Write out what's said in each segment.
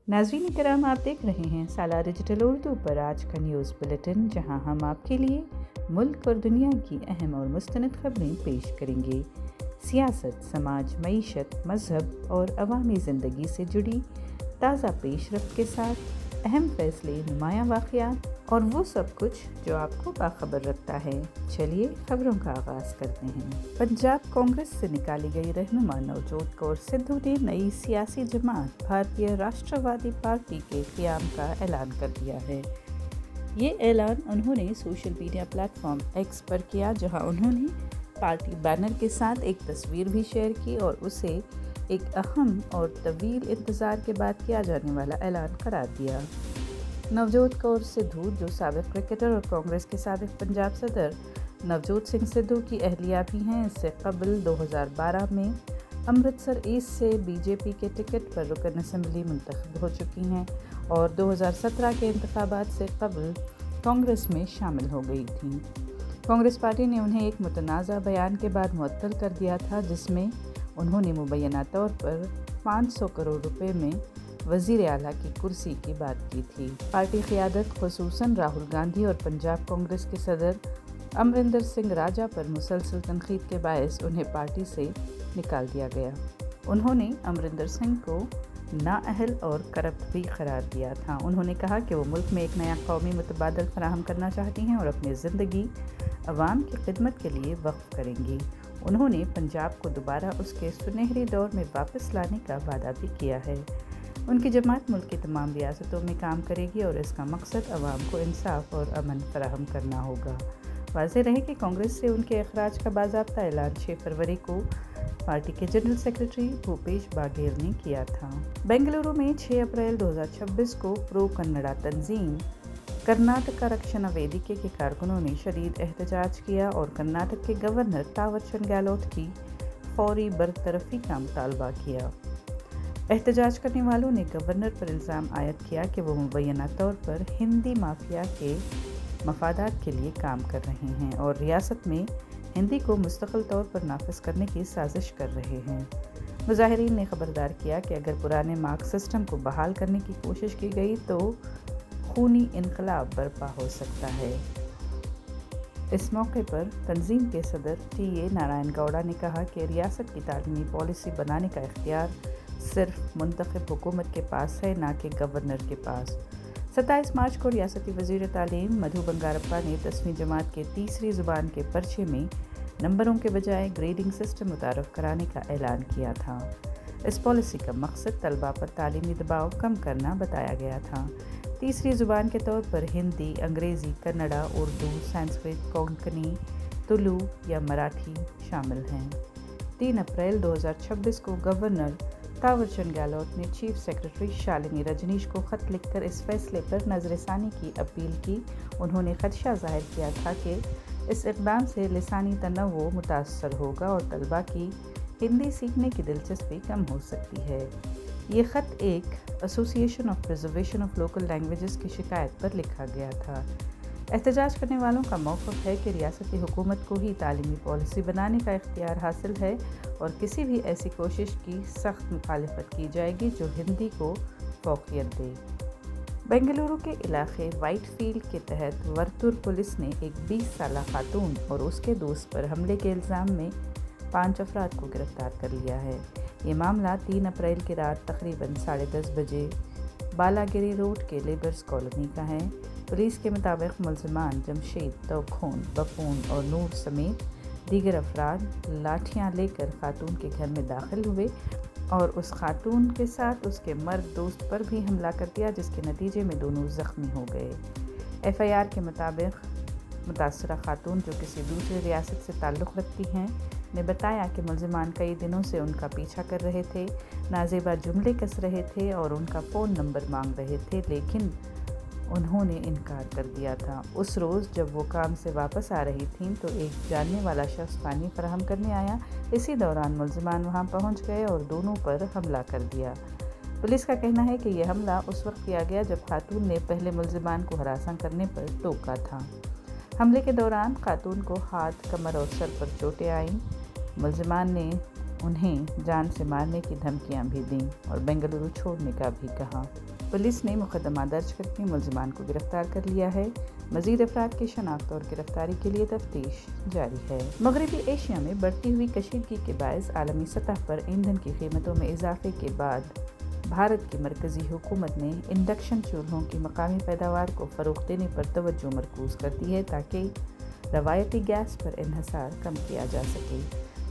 नाज़रीन करम, आप देख रहे हैं साला डिजिटल उर्दू पर आज का न्यूज़ बुलेटिन, जहां हम आपके लिए मुल्क और दुनिया की अहम और मुस्तनद खबरें पेश करेंगे। सियासत, समाज, मईशत, मज़हब और अवामी ज़िंदगी से जुड़ी ताज़ा पेशरफ्त के साथ अहम फैसले, नुमायाँ वाक़यात और वो सब कुछ जो आपको बाखबर रखता है। चलिए खबरों का आगाज़ करते हैं। पंजाब कांग्रेस से निकाली गई रहनुमा नवजोत कौर सिद्धू ने नई सियासी जमात भारतीय राष्ट्रवादी पार्टी के क़याम का ऐलान कर दिया है। ये ऐलान उन्होंने सोशल मीडिया प्लेटफॉर्म एक्स पर किया, जहां उन्होंने पार्टी बैनर के साथ एक तस्वीर भी शेयर की और उसे एक अहम और तवील इंतज़ार के बाद किया जाने वाला ऐलान करार दिया। नवजोत कौर सिद्धू, जो साबिक़ क्रिकेटर और कांग्रेस के साबिक़ पंजाब सदर नवजोत सिंह सिद्धू की अहलिया भी हैं, इससे कबल 2012 में अमृतसर ईस्ट से बीजेपी के टिकट पर रुकन असम्बली मुंतखब हो चुकी हैं और 2017 के इंतखाबात से कबल कांग्रेस में शामिल हो गई थीं। कांग्रेस पार्टी ने उन्हें एक मुतनाज़ा बयान के बाद मुअत्तल कर दिया था, जिसमें उन्होंने मुबैना तौर पर 500 करोड़ रुपए में वज़ीर आला की कुर्सी की बात की थी। पार्टी क़यादत ख़ुसूसन राहुल गांधी और पंजाब कांग्रेस के सदर अमरिंदर सिंह राजा पर मुसलसल तनक़ीद के बायस उन्हें पार्टी से निकाल दिया गया। उन्होंने अमरिंदर सिंह को नाअहल और करप्ट भी करार दिया था। उन्होंने कहा कि वो मुल्क में एक नया कौमी मुतबादल फराहम करना चाहती हैं और अपनी ज़िंदगी अवाम की खिदमत के लिए वक्फ करेंगी। उन्होंने पंजाब को दोबारा उसके सुनहरे दौर में वापस लाने का वादा भी किया है। उनकी जमात मुल्क की तमाम रियासतों में काम करेगी और इसका मकसद अवाम को इंसाफ और अमन फराहम करना होगा। वाज़ेह रहे कि कांग्रेस से उनके अखराज का बाज़ाब्ता ऐलान 6 फरवरी को पार्टी के जनरल सेक्रेटरी भूपेश बाघेल ने किया था। बेंगलुरु में 6 अप्रैल 2026 को प्रो कन्नड़ा तंजीम कर्नाटक रक्षण वेदिके के कारकुनों ने शदीद एहतजाज किया और कर्नाटक के गवर्नर तावरचंद गहलोत की फौरी बरतरफी का मुतालबा किया। एहतजाज करने वालों ने गवर्नर पर इल्ज़ाम आयद किया कि वो मुबैना तौर पर हिंदी माफिया के मफादात के लिए काम कर रहे हैं और रियासत में हिंदी को मुस्तकिल तौर पर नाफिज करने की साजिश कर रहे हैं। मुजाहिरीन ने खबरदार किया कि अगर पुराने मार्क सिस्टम को बहाल करने की कोशिश की गई तो खूनी इनकलाब बर्पा हो सकता है। इस मौके पर तंजीम के सदर टी.ए. नारायण गौड़ा ने कहा कि रियासत की तालीमी पॉलिसी बनाने का इख्तियार सिर्फ मुंतखब हुकूमत के पास है, ना कि गवर्नर के पास। 27 मार्च को रियासती वज़ीर तालीम मधु बंगारप्पा ने 10वीं जमात के तीसरी ज़ुबान के पर्चे में नंबरों के बजाय ग्रेडिंग सिस्टम मुतारफ़ कराने का ऐलान किया था। इस पॉलिसी का मकसद तलबा पर तालीमी दबाव कम करना बताया गया था। तीसरी ज़ुबान के तौर पर हिंदी, अंग्रेज़ी, कन्नड़ा, उर्दू, संस्कृत, कोंकणी, तुलु या मराठी शामिल हैं। 3 अप्रैल 2026 को गवर्नर तावरचंद गहलोत ने चीफ सेक्रेटरी शालिनी रजनीश को ख़त लिखकर इस फैसले पर नज़रसानी की अपील की। उन्होंने ख़दशा ज़ाहिर किया था कि इस इक़दाम से लिसानी तनव्वुर मुतासर होगा और तलबा की हिंदी सीखने की दिलचस्पी कम हो सकती है। ये ख़त एक association of preservation of local languages की शिकायत पर लिखा गया था। एहतजाज करने वालों का मौक़िफ़ है कि रियासती हुकूमत को ही तालीमी पॉलिसी बनाने का इख्तियार हासिल है और किसी भी ऐसी कोशिश की सख्त मुखालिफत की जाएगी जो हिंदी को फ़ौक़ियत दे। बेंगलुरु के इलाके वाइटफील्ड के तहत वर्तुर पुलिस ने एक 20 साला खातून और उसके दोस्त पर हमले के इल्ज़ाम में 5 अफराद को गिरफ्तार कर लिया है। ये मामला 3 अप्रैल की रात तकरीबन 10:30 बजे बालागिरी रोड के लेबर्स कॉलोनी का है। पुलिस के मुताबिक मुल्ज़िमान जमशेद, तोखून, बपून और नूर समेत दीगर अफराद लाठियाँ लेकर खातून के घर में दाखिल हुए और उस खातून के साथ उसके मर्द दोस्त पर भी हमला कर दिया, जिसके नतीजे में दोनों ज़ख्मी हो गए। एफआईआर के मुताबिक मुतासरा खातून, जो किसी दूसरी रियासत से ताल्लुक़ रखती हैं, ने बताया कि मुल्ज़िमान कई दिनों से उनका पीछा कर रहे थे, नाज़ेबा जुमले कस रहे थे और उनका फ़ोन नंबर मांग रहे थे, लेकिन उन्होंने इनकार कर दिया था। उस रोज़ जब वो काम से वापस आ रही थीं तो एक जानने वाला शख्स पानी फराहम करने आया। इसी दौरान मुल्ज़िमान वहाँ पहुँच गए और दोनों पर हमला कर दिया। पुलिस का कहना है कि यह हमला उस वक्त किया गया जब खातून ने पहले मुल्ज़िमान को हरासा करने पर टोका था। हमले के दौरान खातून को हाथ, कमर और सर पर चोटें आईं। मुल्ज़िमान ने उन्हें जान से मारने की धमकियां भी दीं और बेंगलुरु छोड़ने का भी कहा। पुलिस ने मुकदमा दर्ज करके मुलजिमान को गिरफ्तार कर लिया है। मजीद अफराद की शनाख्त और गिरफ्तारी के लिए तफ्तीश जारी है। मगरबी एशिया में बढ़ती हुई कशीदगी के बायस आलमी सतह पर ईंधन की कीमतों में इजाफे के बाद भारत की मरकजी हुकूमत ने इंडक्शन चूल्हों की मकामी पैदावार को फ़रोग़ देने पर तवज्जो मरकूज़ कर दी है ताकि रवायती गैस पर इन्हिसार कम किया जा सके।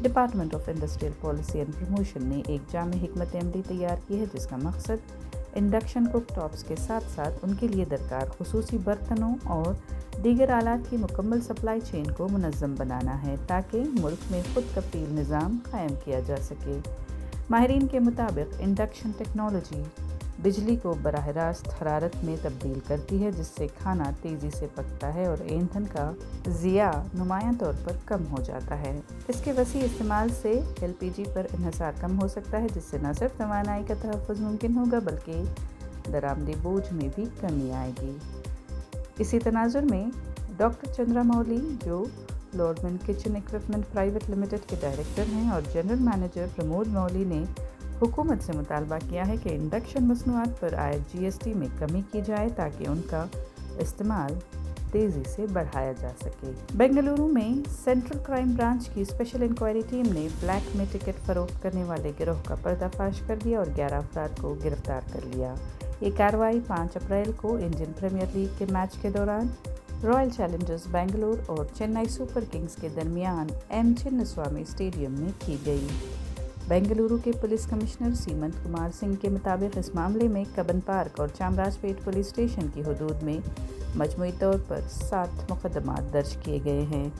Department of industrial policy and promotion ने एक जामे हिकमत अमली तैयार की है जिसका मकसद इंडक्शन कुकटॉप्स के साथ साथ उनके लिए दरकार खुसूसी बर्तनों और दीगर आलात की मुकम्मल सप्लाई चेन को मुनज़्ज़म बनाना है ताकि मुल्क में खुद कफ़ील निज़ाम कायम किया जा सके। माहिरीन के मुताबिक इंडक्शन टेक्नोलॉजी बिजली को बराह रास्त हरारत में तब्दील करती है जिससे खाना तेज़ी से पकता है और ईंधन का ज़िया नुमायां तौर पर कम हो जाता है। इसके वसी इस्तेमाल से एलपीजी पर इन्हिसार कम हो सकता है जिससे न सिर्फ तवानाई का तहफ़्फ़ुज़ मुमकिन होगा बल्कि दरामदी बोझ में भी कमी आएगी। इसी तनाजुर में डॉक्टर चंद्रा मौली जो लॉर्डमैन किचन इक्विपमेंट प्राइवेट लिमिटेड के डायरेक्टर हैं और जनरल मैनेजर प्रमोद मौली ने हुकूमत से मुतालबा किया है कि इंडक्शन मसनूआत पर आयद जीएसटी में कमी की जाए ताकि उनका इस्तेमाल तेज़ी से बढ़ाया जा सके। बेंगलुरु में सेंट्रल क्राइम ब्रांच की स्पेशल इंक्वायरी टीम ने ब्लैक में टिकट फरोख्त करने वाले गिरोह का पर्दाफाश कर दिया और 11 अफराद को गिरफ्तार कर लिया। ये कार्रवाई 5 अप्रैल को इंडियन प्रीमियर लीग के मैच के दौरान रॉयल चैलेंजर्स बेंगलुरु और चेन्नई सुपर किंग्स के दरमियान एम चिन्नस्वामी स्टेडियम में की गई। बेंगलुरु के पुलिस कमिश्नर सीमंत कुमार सिंह के मुताबिक इस मामले में कबन पार्क और चामराजपेट पुलिस स्टेशन की हदूद में मजमूई तौर पर 7 मुकदमात दर्ज किए गए हैं।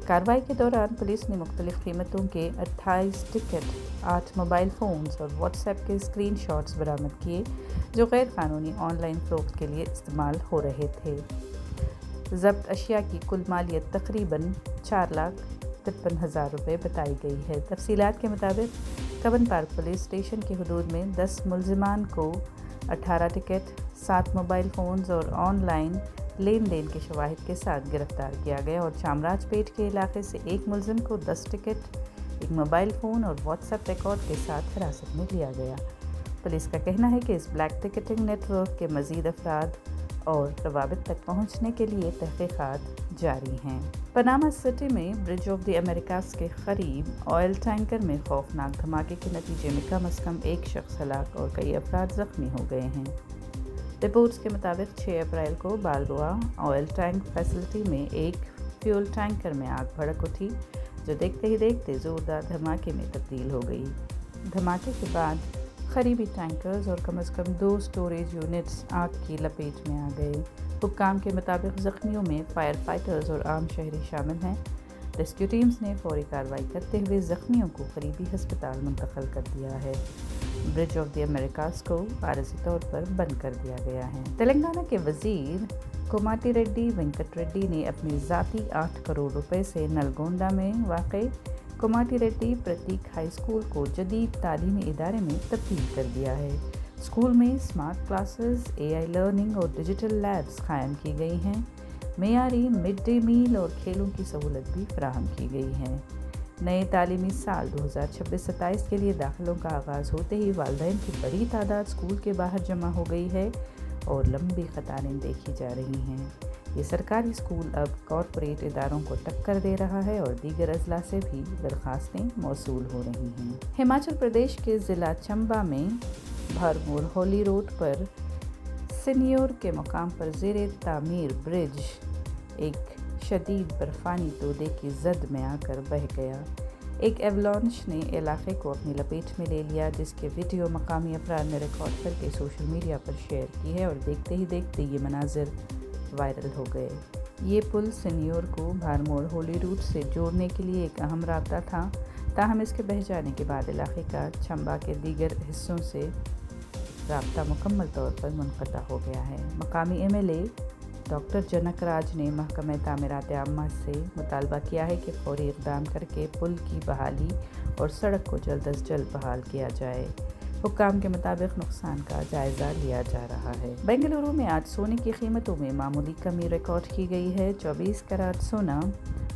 कार्रवाई के दौरान पुलिस ने मुख्तलिफ कीमतों के 28 टिकट, 8 मोबाइल फ़ोन्स और व्हाट्सएप के स्क्रीनशॉट्स बरामद किए जो गैर कानूनी ऑनलाइन फ़रोख्त के लिए इस्तेमाल हो रहे थे। ज़ब्त अशिया की कुल मालियत तकरीबन 4,53,000 रुपये बताई गई है। तफसीलात के मुताबिक कबन पार्क पुलिस स्टेशन की हदूद में 10 मुलजिमान को 18 टिकट, 7 मोबाइल फ़ोन्स और ऑनलाइन लेन देन के शवाहिद के साथ गिरफ्तार किया गया और चामराजपेट के इलाके से एक मुलजिम को 10 टिकट, एक मोबाइल फ़ोन और व्हाट्सएप रिकॉर्ड के साथ हिरासत में लिया गया। पुलिस का कहना है कि इस ब्लैक टिकटिंग नेटवर्क के मज़ीद अफराद और रवाबित तक पहुंचने के लिए तहक़ीक़ात जारी हैं। पनामा सिटी में ब्रिज ऑफ द अमेरिकास के करीब ऑयल टैंकर में खौफनाक धमाके के नतीजे में कम से कम एक शख्स हलाक और कई अफराद ज़ख्मी हो गए हैं। रिपोर्ट्स के मुताबिक 6 अप्रैल को बालबोआ ऑयल टैंक फैसिलिटी में एक फ्यूल टैंकर में आग भड़क उठी जो देखते ही देखते ज़ोरदार धमाके में तब्दील हो गई। धमाके के बाद करीबी टैंकर्स और कम से कम 2 स्टोरेज यूनिट्स आग की लपेट में आ गए। हुक्काम के मुताबिक ज़ख्मियों में फायर फाइटर्स और आम शहरी शामिल हैं। रेस्क्यू टीम्स ने फौरी कार्रवाई करते हुए ज़ख्मियों को करीबी हस्पताल मुंतकिल कर दिया है। ब्रिज ऑफ द अमेरिकास को आरज़ी तौर पर बंद कर दिया गया है। तेलंगाना के वज़ीर कोमाटी रेड्डी वेंकट रेड्डी ने अपनी ज़ाती 8 करोड़ रुपए से नलगोंडा में वाक़ई कोमाटी रेड्डी प्रतीक हाई स्कूल को जदीद तालीमी इदारे में तब्दील कर दिया है। स्कूल में स्मार्ट क्लासेस, AI लर्निंग और डिजिटल लैब्स कायम की गई हैं। मेयारी मिड डे मील और खेलों की सहूलत भी फराहम की गई है। नए तालीमी साल 2026-27 के लिए दाखिलों का आगाज़ होते ही वालिदैन की बड़ी तादाद स्कूल के बाहर जमा हो गई है और लंबी कतारें देखी जा रही हैं। ये सरकारी स्कूल अब कॉरपोरेट इदारों को टक्कर दे रहा है और दीगर अजला से भी दरख्वास्तें मौसूल हो रही हैं। हिमाचल प्रदेश के ज़िला चंबा में भरमौर होली रोड पर सीनियर के मकाम पर ज़ेरे तामीर ब्रिज एक शदीद बर्फ़ानी तोदे की जद में आकर बह गया। एक एवलांच ने इलाके को अपनी लपेट में ले लिया जिसके वीडियो मकामी अफराद ने रिकॉर्ड करके सोशल मीडिया पर शेयर की है और देखते ही देखते ये मनाजिर वायरल हो गए। ये पुल सीनियर को भरमौर होली रूट से जोड़ने के लिए एक अहम रास्ता था, ताहम इसके बह जाने के बाद इलाके का चंबा के दीगर हिस्सों से राब्ता मुकम्मल तौर पर मुनक़ता हो गया है। मकामी MLA डॉक्टर जनक राज ने महकमा तामीरात आम्मा से मुतालबा किया है कि फौरी इक़दाम करके पुल की बहाली और सड़क को जल्द अज जल्द बहाल किया जाए। हुक्काम के मुताबिक नुकसान का जायज़ा लिया जा रहा है। बेंगलुरु में आज सोने की कीमतों में मामूली कमी रिकॉर्ड की गई है। 24 कैरेट सोना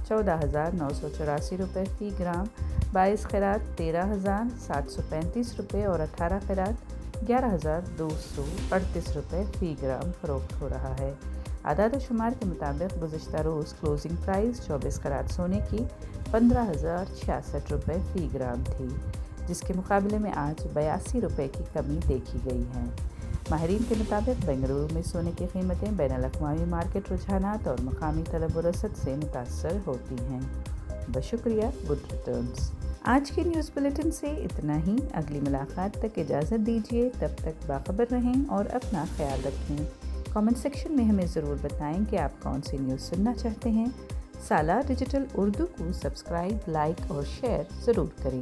14,984 रुपये फ़ी ग्राम 22 खैरात 13,735 रुपये और 18 खैरात 11,238 रुपये फ़ी ग्राम फ़रोख्त हो रहा है। आदाद शुमार के मुताबिक गुज़िश्ता रोज़ क्लोजिंग प्राइस 24 कैराट सोने की 15,066 रुपये फ़ी ग्राम थी, जिसके मुकाबले में आज 82 रुपये की कमी देखी गई है। माहिरीन के मुताबिक बेंगलुरु में सोने की कीमतें बैनुल-अक़वामी मार्केट रुझानात और मकामी तलब व रसद से मुतासर होती हैं। शुक्रिया, गुड रिटर्न्स। आज के न्यूज़ बुलेटिन से इतना ही। अगली मुलाकात तक इजाज़त दीजिए, तब तक बाखबर रहें और अपना ख्याल रखें। कमेंट सेक्शन में हमें ज़रूर बताएं कि आप कौन सी न्यूज़ सुनना चाहते हैं। सालार डिजिटल उर्दू को सब्सक्राइब, लाइक और शेयर ज़रूर करें।